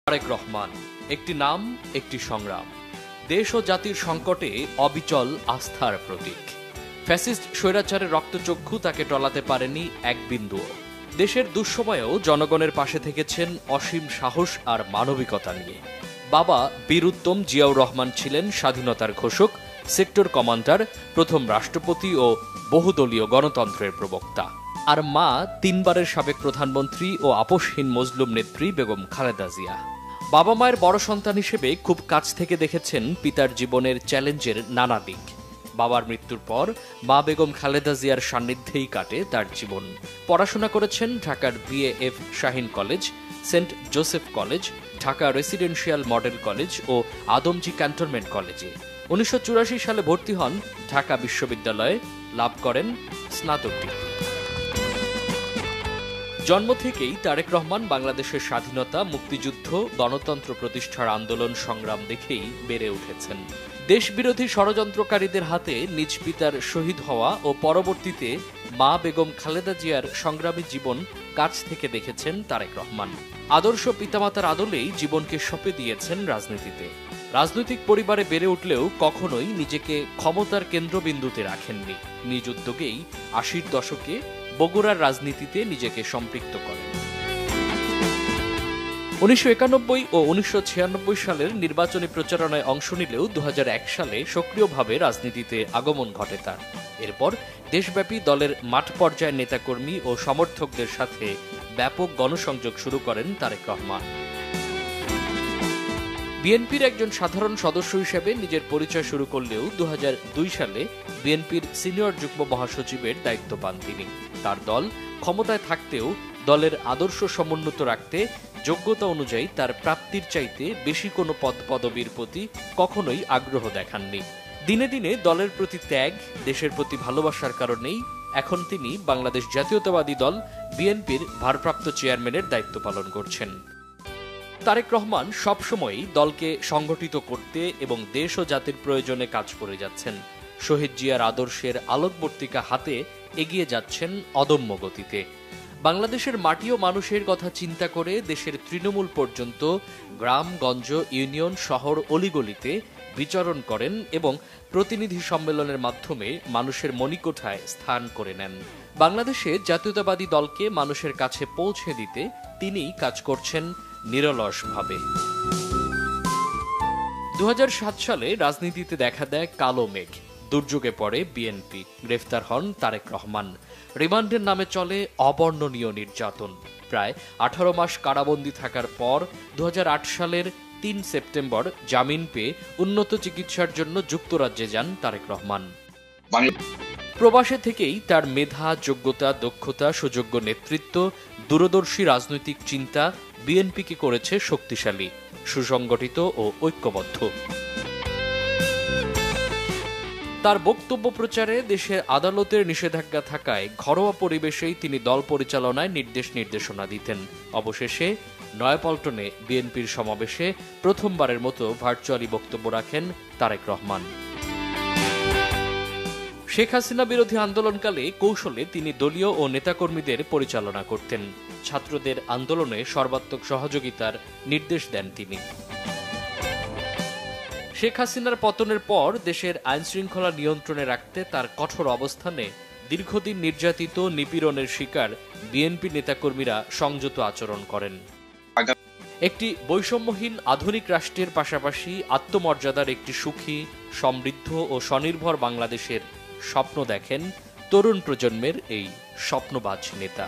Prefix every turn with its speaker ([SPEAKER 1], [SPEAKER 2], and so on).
[SPEAKER 1] তারেক রহমান, একটি নাম, একটি সংগ্রাম। দেশ ও জাতির সংকটে অবিচল আস্থার প্রতীক। ফ্যাসিস্ট স্বৈরাচারের রক্তচক্ষু তাকে টলাতে পারেনি এক বিন্দুও। দেশের দুঃসময়েও জনগণের পাশে থেকেছেন অসীম সাহস আর মানবিকতা নিয়ে। বাবা বীর উত্তম জিয়াউর রহমান ছিলেন স্বাধীনতার ঘোষক, সেক্টর কমান্ডার, প্রথম রাষ্ট্রপতি ও বহুদলীয় গণতন্ত্রের প্রবক্তা। আর মা তিনবারের সাবেক প্রধানমন্ত্রী ও আপোষহীন মজলুম নেত্রী বেগম খালেদা জিয়া। বাবা মায়ের বড় সন্তান হিসেবে খুব কাছ থেকে দেখেছেন পিতার জীবনের চ্যালেঞ্জের নানা দিক। বাবার মৃত্যুর পর মা বেগম খালেদা জিয়ার সান্নিধ্যেই কাটে তার জীবন। পড়াশোনা করেছেন ঢাকার BAF Shaheen college, saint Joseph college, Dhaka residential model college ও আদমজী ক্যান্টনমেন্ট কলেজে। 1984 সালে ভর্তি হন ঢাকা বিশ্ববিদ্যালয়ে, লাভ করেন স্নাতক ডিগ্রি। জন্ম থেকেই তারেক রহমান বাংলাদেশের স্বাধীনতা, মুক্তিযুদ্ধ, গণতন্ত্র প্রতিষ্ঠার আন্দোলন সংগ্রাম দেখেই বেড়ে উঠেছেন। দেশবিরোধী ষড়যন্ত্রকারীদের হাতে নিজ পিতার শহীদ হওয়া ও পরবর্তীতে মা বেগম খালেদা জিয়ার সংগ্রামী জীবন কাছ থেকে দেখেছেন তারেক রহমান। আদর্শ পিতামাতার আদলেই জীবনকে সঁপে দিয়েছেন রাজনীতিতে। রাজনৈতিক পরিবারে বেড়ে উঠলেও কখনোই নিজেকে ক্ষমতার কেন্দ্রবিন্দুতে রাখেননি। নিজ উদ্যোগেই 80-র দশকে বগুড়ার রাজনীতিতে নিজেকে সম্পৃক্ত করেন। 1991 ও 1996 সালের নির্বাচনী প্রচারণায় অংশ নিলেও 2001 সালে সক্রিয়ভাবে রাজনীতিতে আগমন ঘটে তার। এরপর দেশব্যাপী দলের মাঠ পর্যায়ের নেতাকর্মী ও সমর্থকদের সাথে ব্যাপক গণসংযোগ শুরু করেন তারেক রহমান। বিএনপির একজন সাধারণ সদস্য হিসেবে নিজের পরিচয় শুরু করলেও 2002 সালে বিএনপির সিনিয়র যুগ্ম মহাসচিবের দায়িত্ব পান তিনি। তার দল ক্ষমতায় থাকতেও দলের আদর্শ সমুন্নত রাখতে যোগ্যতা অনুযায়ী তার প্রাপ্তির চাইতে বেশি কোনো পদপদবীর প্রতি কখনোই আগ্রহ দেখাননি। দিনে দিনে দলের প্রতি ত্যাগ, দেশের প্রতি ভালোবাসার কারণেই এখন তিনি বাংলাদেশ জাতীয়তাবাদী দল বিএনপির ভারপ্রাপ্ত চেয়ারম্যানের দায়িত্ব পালন করছেন। তারেক রহমান সবসময়ই দলকে সংগঠিত করতে এবং দেশ ও জাতির প্রয়োজনে কাজ করে যাচ্ছেন। শহীদ জিয়ার আদর্শের আলোকবর্তিকা হাতে এগিয়ে যাচ্ছেন অদম্য গতিতে। বাংলাদেশের মাটি ও মানুষের কথা চিন্তা করে দেশের তৃণমূল পর্যন্ত গ্রামগঞ্জ, ইউনিয়ন, শহর, অলিগলিতে বিচরণ করেন এবং প্রতিনিধি সম্মেলনের মাধ্যমে মানুষের মনিকোঠায় স্থান করে নেন। বাংলাদেশে জাতীয়তাবাদী দলকে মানুষের কাছে পৌঁছে দিতে তিনিই কাজ করছেন নিরলসভাবে। 2007 সালে রাজনীতিতে দেখা দেয় কালো মেঘ। দুর্যোগে পড়ে বিএনপি, গ্রেফতার হন তারেক রহমান। রিমান্ডের নামে চলে অবর্ণনীয় নির্যাতন। প্রায় 18 মাস কারাবন্দী থাকার পর 2008 সালের 3 সেপ্টেম্বর জামিন পেয়ে উন্নত চিকিৎসার জন্য যুক্তরাজ্যে যান তারেক রহমান। প্রবাসে থেকেই তার মেধা, যোগ্যতা, দক্ষতা, সুযোগ্য নেতৃত্ব, দূরদর্শী রাজনৈতিক চিন্তা বিএনপিকে করেছে শক্তিশালী, সুসংগঠিত ও ঐক্যবদ্ধ। তার বক্তব্য প্রচারে দেশের আদালতের নিষেধাজ্ঞা থাকায় ঘরোয়া পরিবেশেই তিনি দল পরিচালনায় নির্দেশনা দিতেন। অবশেষে নয়াপল্টনে বিএনপির সমাবেশে প্রথমবারের মতো ভার্চুয়ালি বক্তব্য রাখেন তারেক রহমান। শেখ হাসিনা বিরোধী আন্দোলনকালে কৌশলে তিনি দলীয় ও নেতাকর্মীদের পরিচালনা করতেন। ছাত্রদের আন্দোলনে সর্বাত্মক সহযোগিতার নির্দেশ দেন তিনি। শেখ হাসিনার পতনের পর দেশের আইনশৃঙ্খলা নিয়ন্ত্রণে রাখতে তার কঠোর অবস্থানে দীর্ঘদিন নির্যাতিত, নিপীড়নের শিকার বিএনপি নেতাকর্মীরা সংযত আচরণ করেন। একটি বৈষম্যহীন আধুনিক রাষ্ট্রের পাশাপাশি আত্মমর্যাদার একটি সুখী, সমৃদ্ধ ও স্বনির্ভর বাংলাদেশের স্বপ্ন দেখেন তরুণ প্রজন্মের এই স্বপ্নবাজ নেতা।